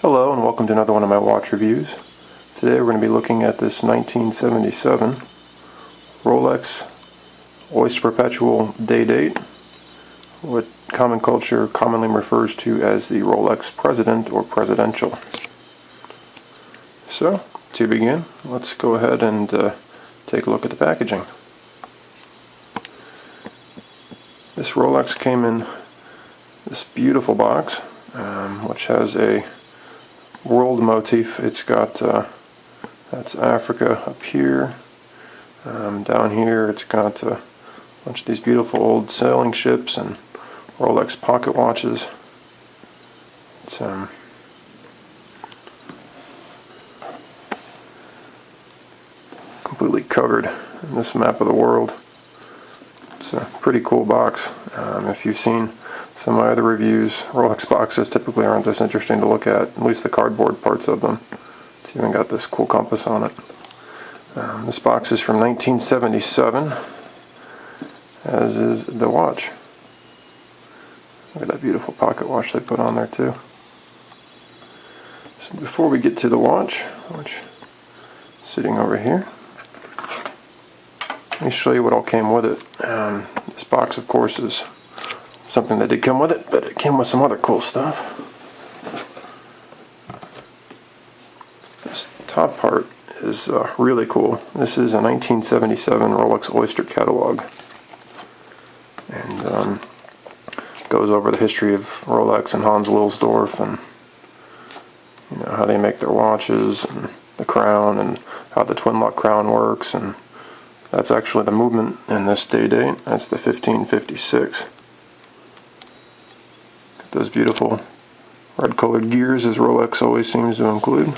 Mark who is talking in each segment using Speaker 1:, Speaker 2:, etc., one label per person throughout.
Speaker 1: Hello and welcome to another one of my watch reviews. Today we're going to be looking at this 1977 Rolex Oyster Perpetual Day-Date, what common culture commonly refers to as the Rolex President or Presidential. So, to begin, let's go ahead and take a look at the packaging. This Rolex came in this beautiful box, which has a world motif. It's got that's Africa up here. Down here it's got a bunch of these beautiful old sailing ships and Rolex pocket watches. It's completely covered in this map of the world. It's a pretty cool box. If you've seen some of my other reviews, Rolex boxes typically aren't this interesting to look at least the cardboard parts of them. It's even got this cool compass on it. This box is from 1977, as is the watch. Look at that beautiful pocket watch they put on there too. So before we get to the watch, which is sitting over here, let me show you what all came with it. This box, of course, is something that did come with it, but it came with some other cool stuff. This top part is really cool. This is a 1977 Rolex Oyster catalog, and goes over the history of Rolex and Hans Wilsdorf, and how they make their watches, and the crown, and how the twin lock crown works. And that's actually the movement in this day-date. That's the 1556. Got those beautiful red-colored gears, as Rolex always seems to include.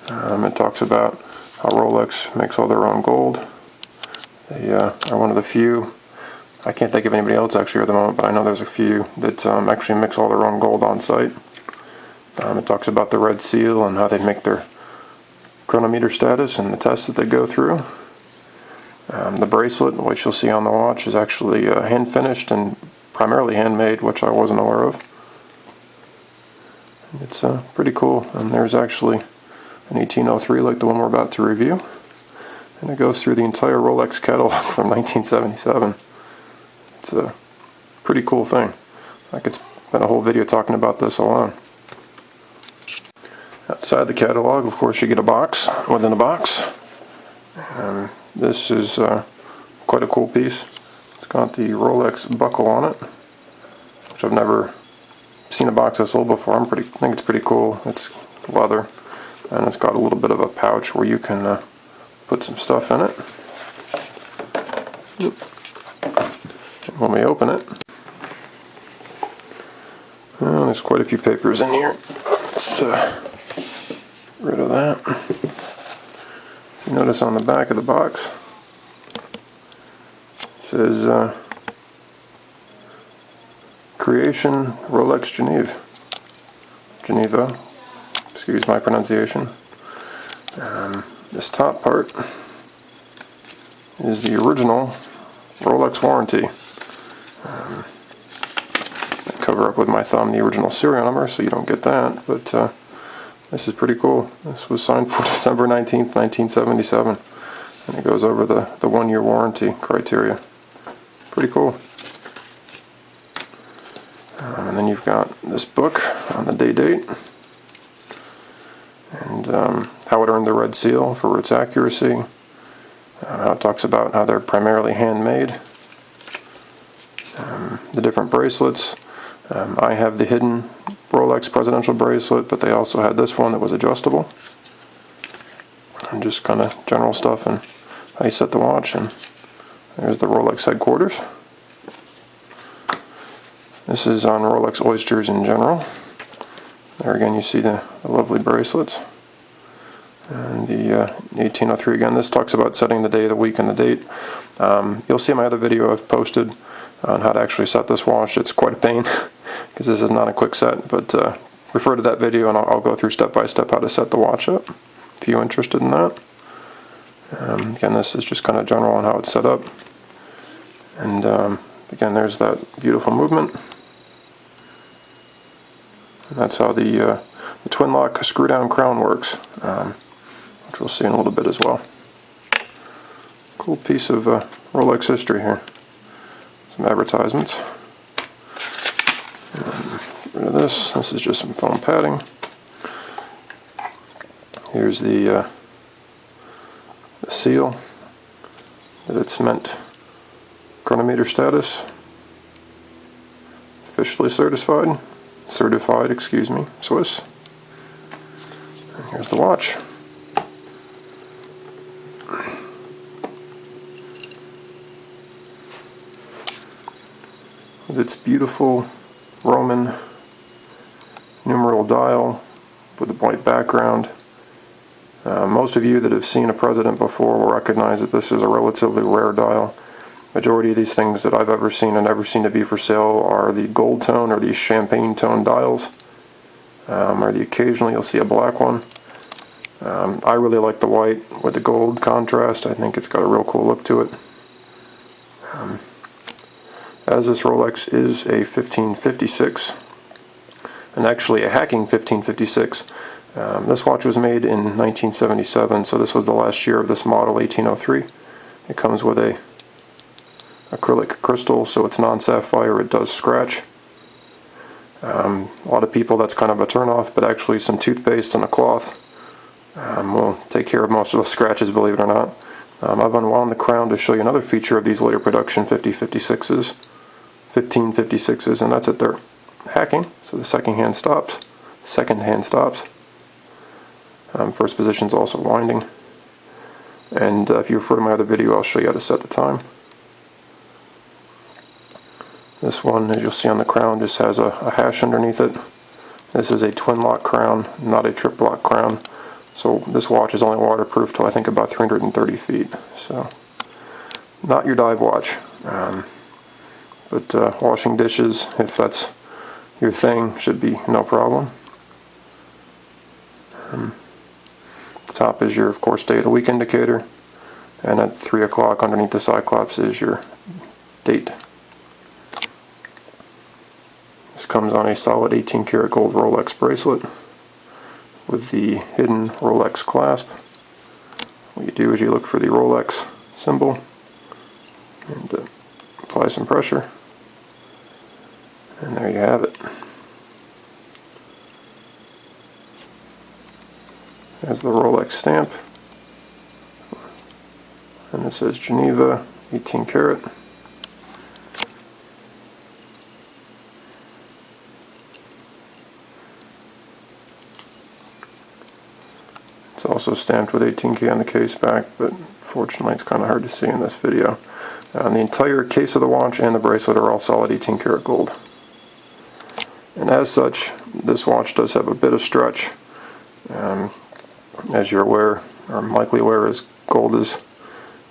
Speaker 1: It talks about how Rolex makes all their own gold. They are one of the few, I can't think of anybody else actually at the moment, but I know there's a few that actually mix all their own gold on site. It talks about the red seal and how they make their chronometer status and the tests that they go through. The bracelet, which you'll see on the watch, is actually hand finished and primarily handmade, which I wasn't aware of. It's pretty cool, and there's actually an 1803 like the one we're about to review, and it goes through the entire Rolex catalog from 1977. It's a pretty cool thing. I could spend a whole video talking about this alone. Outside the catalog, of course, you get a box within a box. This is quite a cool piece. It's got the Rolex buckle on it, which I've never seen a box that's sold before. I think it's pretty cool. It's leather, and it's got a little bit of a pouch where you can put some stuff in it. And when we open it, there's quite a few papers in here. Let's rid of that. You notice on the back of the box it says Creation Rolex Geneva. Excuse my pronunciation. This top part is the original Rolex warranty. I cover up with my thumb the original serial number so you don't get that, but this is pretty cool. This was signed for December 19th, 1977, and it goes over the 1-year warranty criteria. Pretty cool. And then you've got this book on the day-date, and how it earned the red seal for its accuracy. How it talks about how they're primarily handmade. The different bracelets. I have the hidden Rolex presidential bracelet, but they also had this one that was adjustable. And just kind of general stuff and how you set the watch. And there's the Rolex headquarters. This is on Rolex Oysters in general. There again you see the lovely bracelets. And the 1803 again. This talks about setting the day, the week, and the date. You'll see my other video I've posted on how to actually set this watch. It's quite a pain because this is not a quick set, but refer to that video and I'll go through step by step how to set the watch up if you're interested in that. Again, this is just kind of general on how it's set up. And again, there's that beautiful movement. And that's how the twin lock screw down crown works, which we'll see in a little bit as well. Cool piece of Rolex history here. Some advertisements. Get rid of this. This is just some foam padding. Here's the seal that it's meant chronometer status. Officially certified, excuse me, Swiss. And here's the watch. With its beautiful Roman numeral dial with a white background. Most of you that have seen a president before will recognize that this is a relatively rare dial. Majority of these things that I've ever seen and ever seen to be for sale are the gold tone or these champagne tone dials. Or occasionally you'll see a black one. I really like the white with the gold contrast. I think it's got a real cool look to it. As this Rolex is a 1556, and actually a hacking 1556, this watch was made in 1977, so this was the last year of this model, 1803. It comes with a acrylic crystal, so it's non-sapphire, it does scratch. A lot of people, that's kind of a turn-off, but actually some toothpaste and a cloth will take care of most of the scratches, believe it or not. I've unwound the crown to show you another feature of these later production 1556s, and that's that they're hacking, so the second hand stops. First position is also winding. And if you refer to my other video, I'll show you how to set the time. This one, as you'll see on the crown, just has a hash underneath it. This is a twin lock crown, not a trip lock crown. So this watch is only waterproof till I think about 330 feet. So not your dive watch. But washing dishes, if that's your thing, should be no problem. The top is your, of course, day of the week indicator. And at 3 o'clock underneath the Cyclops is your date. This comes on a solid 18 karat gold Rolex bracelet with the hidden Rolex clasp. What you do is you look for the Rolex symbol and apply some pressure. And there you have it. There's the Rolex stamp. And it says Geneva, 18 karat. It's also stamped with 18K on the case back, but fortunately it's kind of hard to see in this video. The entire case of the watch and the bracelet are all solid 18 karat gold. And as such, this watch does have a bit of stretch. As you're aware, or likely aware, is gold is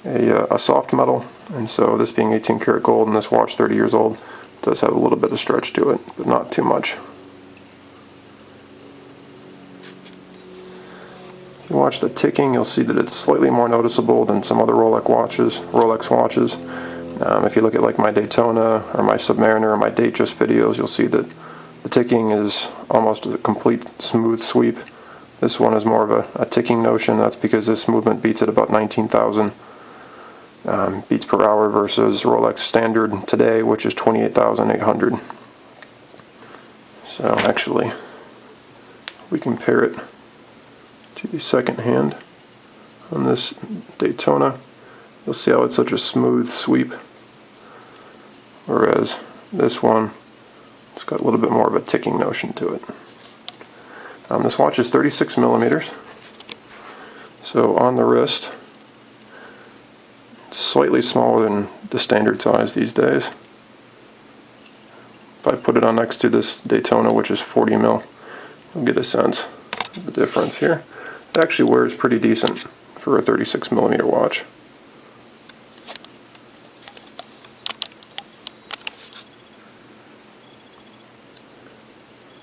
Speaker 1: a soft metal, and so this being 18 karat gold and this watch 30 years old does have a little bit of stretch to it, but not too much. If you watch the ticking, you'll see that it's slightly more noticeable than some other Rolex watches. If you look at like my Daytona or my Submariner or my Datejust videos, you'll see that the ticking is almost a complete smooth sweep. This one is more of a ticking notion. That's because this movement beats at about 19,000 beats per hour versus Rolex standard today, which is 28,800. So actually, we compare it to the second hand on this Daytona. You'll see how it's such a smooth sweep, whereas this one, it's got a little bit more of a ticking notion to it. This watch is 36 millimeters, so on the wrist, it's slightly smaller than the standard size these days. If I put it on next to this Daytona, which is 40 mil, you'll get a sense of the difference here. It actually wears pretty decent for a 36 millimeter watch.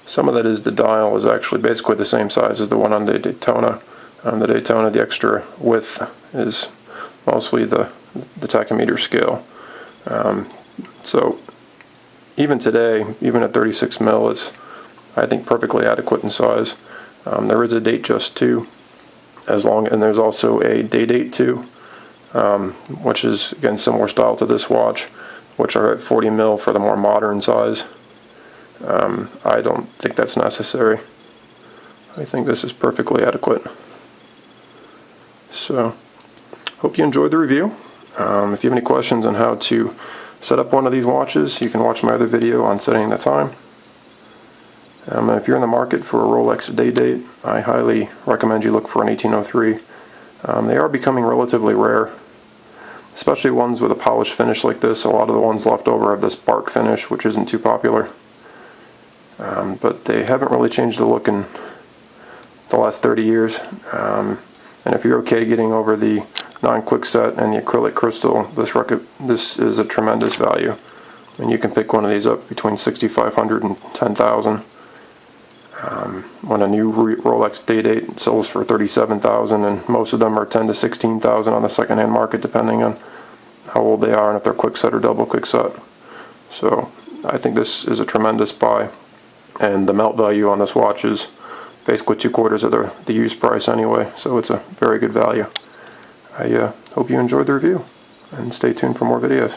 Speaker 1: Some of that is the dial is actually basically the same size as the one on the Daytona. On the Daytona, the extra width is mostly the tachymeter scale. So even today, even at 36 mil, it's I think perfectly adequate in size. There is a date just too, and there's also a day-date too, which is again similar style to this watch, which are at 40 mil for the more modern size. I don't think that's necessary. I think this is perfectly adequate. So, hope you enjoyed the review. If you have any questions on how to set up one of these watches, you can watch my other video on setting the time. If you're in the market for a Rolex Day-Date, I highly recommend you look for an 1803. They are becoming relatively rare, especially ones with a polished finish like this. A lot of the ones left over have this bark finish, which isn't too popular. But they haven't really changed the look in the last 30 years. And if you're okay getting over the non-quickset and the acrylic crystal, this is a tremendous value. And you can pick one of these up between $6,500 and $10,000. When a new Rolex Day-Date sells for $37,000, and most of them are $10,000 to $16,000 on the secondhand market, depending on how old they are and if they're quickset or double quickset. So I think this is a tremendous buy, and the melt value on this watch is basically 2/4 of the used price anyway, so it's a very good value. I hope you enjoyed the review, and stay tuned for more videos.